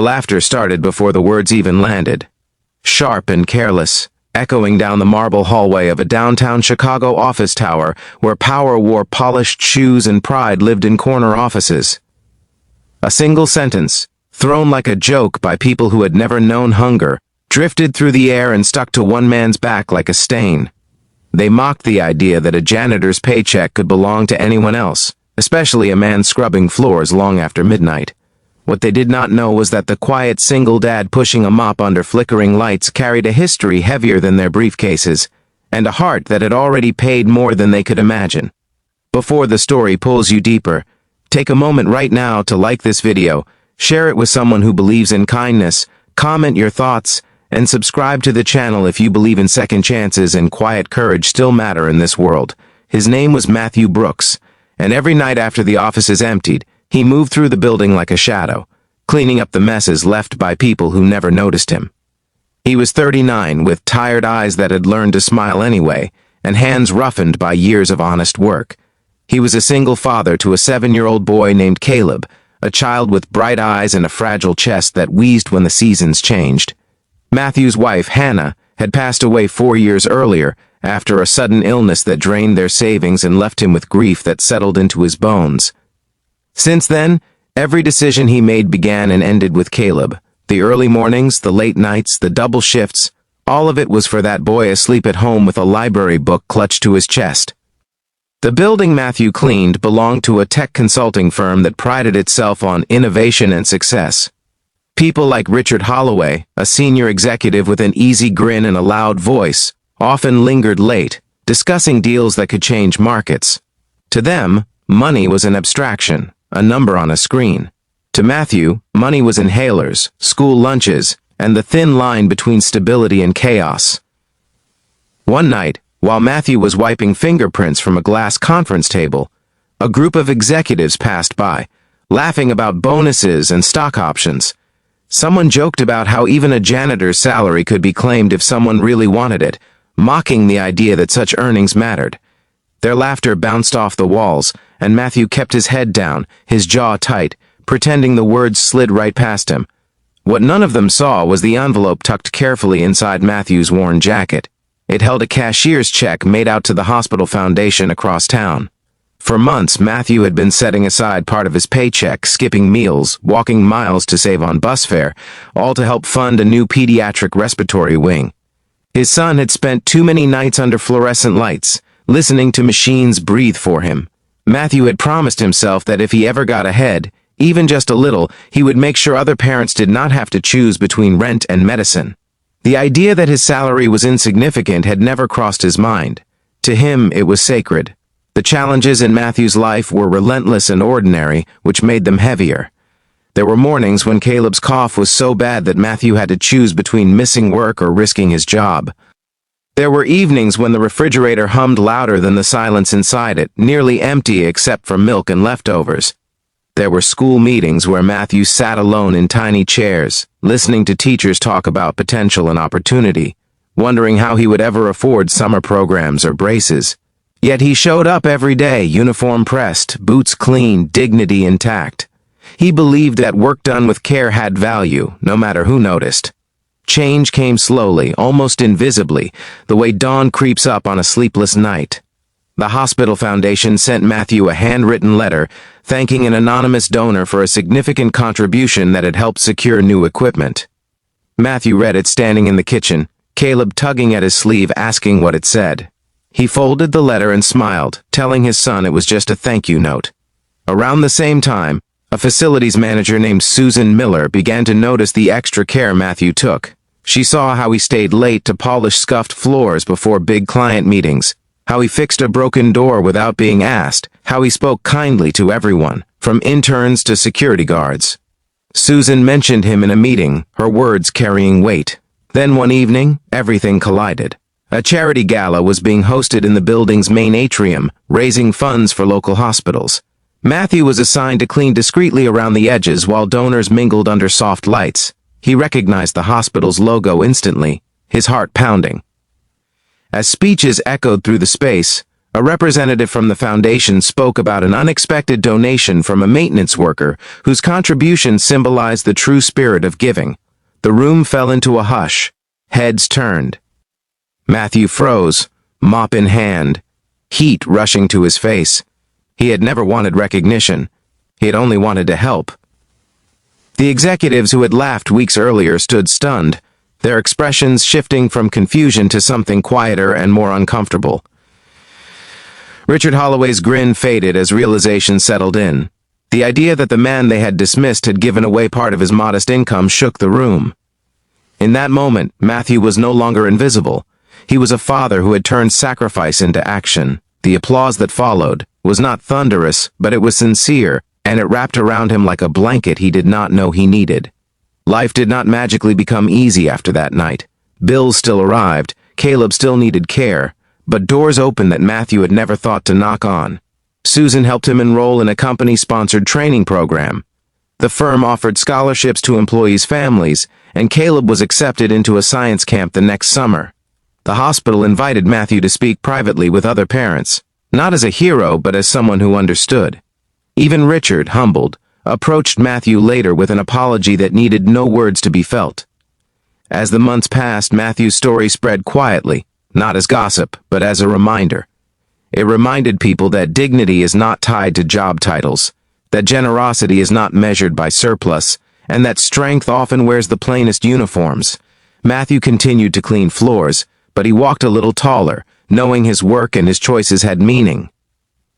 The laughter started before the words even landed. Sharp and careless, echoing down the marble hallway of a downtown Chicago office tower where power wore polished shoes and pride lived in corner offices. A single sentence, thrown like a joke by people who had never known hunger, drifted through the air and stuck to one man's back like a stain. They mocked the idea that a janitor's paycheck could belong to anyone else, especially a man scrubbing floors long after midnight. What they did not know was that the quiet single dad pushing a mop under flickering lights carried a history heavier than their briefcases, and a heart that had already paid more than they could imagine. Before the story pulls you deeper, take a moment right now to like this video, share it with someone who believes in kindness, comment your thoughts, and subscribe to the channel if you believe in second chances and quiet courage still matter in this world. His name was Matthew Brooks, and every night after the office is emptied, he moved through the building like a shadow, cleaning up the messes left by people who never noticed him. He was 39, with tired eyes that had learned to smile anyway, and hands roughened by years of honest work. He was a single father to a 7-year-old boy named Caleb, a child with bright eyes and a fragile chest that wheezed when the seasons changed. Matthew's wife, Hannah, had passed away 4 years earlier after a sudden illness that drained their savings and left him with grief that settled into his bones. Since then, every decision he made began and ended with Caleb. The early mornings, the late nights, the double shifts, all of it was for that boy asleep at home with a library book clutched to his chest. The building Matthew cleaned belonged to a tech consulting firm that prided itself on innovation and success. People like Richard Holloway, a senior executive with an easy grin and a loud voice, often lingered late, discussing deals that could change markets. To them, money was an abstraction, a number on a screen. To Matthew, money was inhalers, school lunches, and the thin line between stability and chaos. One night, while Matthew was wiping fingerprints from a glass conference table, a group of executives passed by, laughing about bonuses and stock options. Someone joked about how even a janitor's salary could be claimed if someone really wanted it, mocking the idea that such earnings mattered. Their laughter bounced off the walls, and Matthew kept his head down, his jaw tight, pretending the words slid right past him. What none of them saw was the envelope tucked carefully inside Matthew's worn jacket. It held a cashier's check made out to the hospital foundation across town. For months, Matthew had been setting aside part of his paycheck, skipping meals, walking miles to save on bus fare, all to help fund a new pediatric respiratory wing. His son had spent too many nights under fluorescent lights, listening to machines breathe for him. Matthew had promised himself that if he ever got ahead, even just a little, he would make sure other parents did not have to choose between rent and medicine. The idea that his salary was insignificant had never crossed his mind. To him, it was sacred. The challenges in Matthew's life were relentless and ordinary, which made them heavier. There were mornings when Caleb's cough was so bad that Matthew had to choose between missing work or risking his job. There were evenings when the refrigerator hummed louder than the silence inside it, nearly empty except for milk and leftovers. There were school meetings where Matthew sat alone in tiny chairs, listening to teachers talk about potential and opportunity, wondering how he would ever afford summer programs or braces. Yet he showed up every day, uniform pressed, boots clean, dignity intact. He believed that work done with care had value, no matter who noticed. Change came slowly, almost invisibly, the way dawn creeps up on a sleepless night. The hospital foundation sent Matthew a handwritten letter thanking an anonymous donor for a significant contribution that had helped secure new equipment. Matthew read it standing in the kitchen, Caleb tugging at his sleeve asking what it said. He folded the letter and smiled, telling his son it was just a thank you note. Around the same time, a facilities manager named Susan Miller began to notice the extra care Matthew took. She saw how he stayed late to polish scuffed floors before big client meetings, how he fixed a broken door without being asked, how he spoke kindly to everyone, from interns to security guards. Susan mentioned him in a meeting, her words carrying weight. Then one evening, everything collided. A charity gala was being hosted in the building's main atrium, raising funds for local hospitals. Matthew was assigned to clean discreetly around the edges while donors mingled under soft lights. He recognized the hospital's logo instantly, his heart pounding. As speeches echoed through the space, A representative from the foundation spoke about an unexpected donation from a maintenance worker whose contribution symbolized the true spirit of giving. The room fell into a hush. Heads turned. Matthew froze, mop in hand, heat rushing to his face. He had never wanted recognition. He had only wanted to help. The executives who had laughed weeks earlier stood stunned, their expressions shifting from confusion to something quieter and more uncomfortable. Richard Holloway's grin faded as realization settled in. The idea that the man they had dismissed had given away part of his modest income shook the room. In that moment, Matthew was no longer invisible. He was a father who had turned sacrifice into action. The applause that followed was not thunderous, but it was sincere, and it wrapped around him like a blanket he did not know he needed. Life did not magically become easy after that night. Bills still arrived, Caleb still needed care, but doors opened that Matthew had never thought to knock on. Susan helped him enroll in a company-sponsored training program. The firm offered scholarships to employees' families, and Caleb was accepted into a science camp the next summer. The hospital invited Matthew to speak privately with other parents, not as a hero but as someone who understood. Even Richard, humbled, approached Matthew later with an apology that needed no words to be felt. As the months passed, Matthew's story spread quietly, not as gossip, but as a reminder. It reminded people that dignity is not tied to job titles, that generosity is not measured by surplus, and that strength often wears the plainest uniforms. Matthew continued to clean floors, but he walked a little taller, knowing his work and his choices had meaning.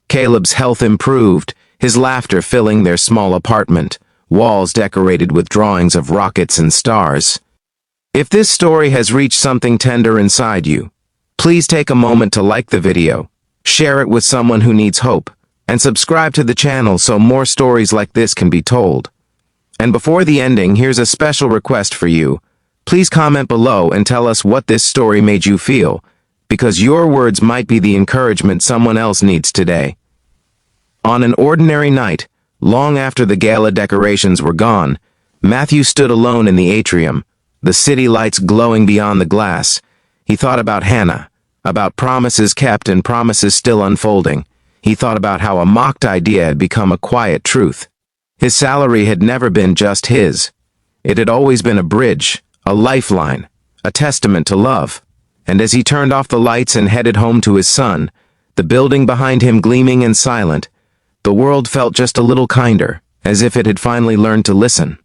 Caleb's health improved, his laughter filling their small apartment, walls decorated with drawings of rockets and stars. If this story has reached something tender inside you, please take a moment to like the video, share it with someone who needs hope, and subscribe to the channel so more stories like this can be told. And before the ending, here's a special request for you. Please comment below and tell us what this story made you feel, because your words might be the encouragement someone else needs today. On an ordinary night, long after the gala decorations were gone, Matthew stood alone in the atrium, the city lights glowing beyond the glass. He thought about Hannah, about promises kept and promises still unfolding. He thought about how a mocked idea had become a quiet truth. His salary had never been just his. It had always been a bridge, a lifeline, a testament to love. And as he turned off the lights and headed home to his son, the building behind him gleaming and silent, the world felt just a little kinder, as if it had finally learned to listen.